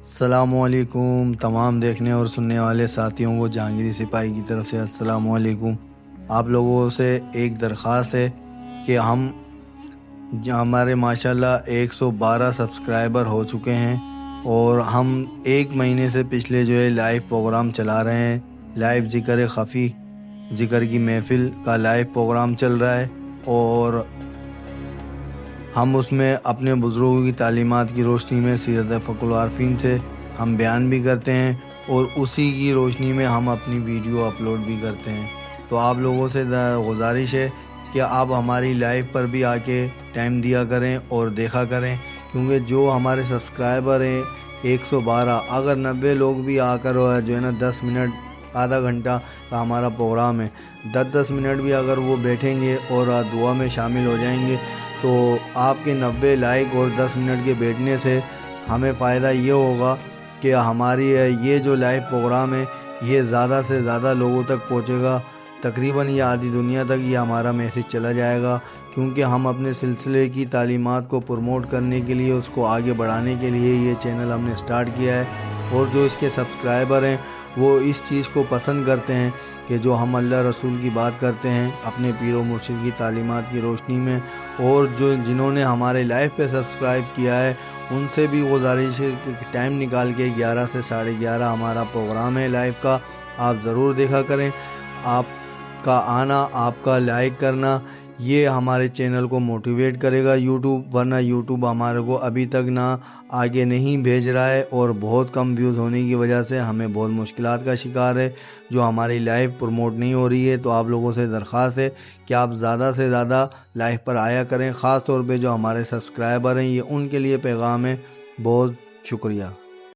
السلام علیکم تمام دیکھنے اور سننے والے ساتھیوں کو جہانگیری سپاہی کی طرف سے السلام علیکم۔ آپ لوگوں سے ایک درخواست ہے کہ ہمارے ماشاءاللہ 112 سبسکرائبر ہو چکے ہیں اور ہم ایک مہینے سے پچھلے جو ہے لائیو پروگرام چلا رہے ہیں۔ لائیو ذکر خفی ذکر کی محفل کا لائیو پروگرام چل رہا ہے اور ہم اس میں اپنے بزرگوں کی تعلیمات کی روشنی میں سیرت فقہ العارفین سے ہم بیان بھی کرتے ہیں اور اسی کی روشنی میں ہم اپنی ویڈیو اپلوڈ بھی کرتے ہیں۔ تو آپ لوگوں سے گزارش ہے کہ آپ ہماری لائیو پر بھی آ کے ٹائم دیا کریں اور دیکھا کریں، کیونکہ جو ہمارے سبسکرائبر ہیں 112، اگر 90 لوگ بھی آ کر جو ہے نا 10 منٹ آدھا گھنٹہ کا ہمارا پروگرام ہے، 10 منٹ بھی اگر وہ بیٹھیں گے اور دعا میں شامل ہو جائیں گے تو آپ کے 90 لائک اور 10 منٹ کے بیٹھنے سے ہمیں فائدہ یہ ہوگا کہ ہماری یہ جو لائیو پروگرام ہے یہ زیادہ سے زیادہ لوگوں تک پہنچے گا، تقریباً یہ آدھی دنیا تک یہ ہمارا میسیج چلا جائے گا، کیونکہ ہم اپنے سلسلے کی تعلیمات کو پروموٹ کرنے کے لیے، اس کو آگے بڑھانے کے لیے یہ چینل ہم نے سٹارٹ کیا ہے۔ اور جو اس کے سبسکرائبر ہیں وہ اس چیز کو پسند کرتے ہیں کہ جو ہم اللہ رسول کی بات کرتے ہیں اپنے پیر و مرشد کی تعلیمات کی روشنی میں، اور جنہوں نے ہمارے لائیو پہ سبسکرائب کیا ہے ان سے بھی گزارش ہے کہ ٹائم نکال کے 11 سے 11:30 ہمارا پروگرام ہے لائیو کا، آپ ضرور دیکھا کریں۔ آپ کا آنا، آپ کا لائک کرنا یہ ہمارے چینل کو موٹیویٹ کرے گا یوٹیوب، ورنہ یوٹیوب ہمارے کو ابھی تک نہ آگے نہیں بھیج رہا ہے اور بہت کم ویوز ہونے کی وجہ سے ہمیں بہت مشکلات کا شکار ہے، جو ہماری لائیو پروموٹ نہیں ہو رہی ہے۔ تو آپ لوگوں سے درخواست ہے کہ آپ زیادہ سے زیادہ لائیو پر آیا کریں، خاص طور پہ جو ہمارے سبسکرائبر ہیں، یہ ان کے لیے پیغام ہے۔ بہت شکریہ۔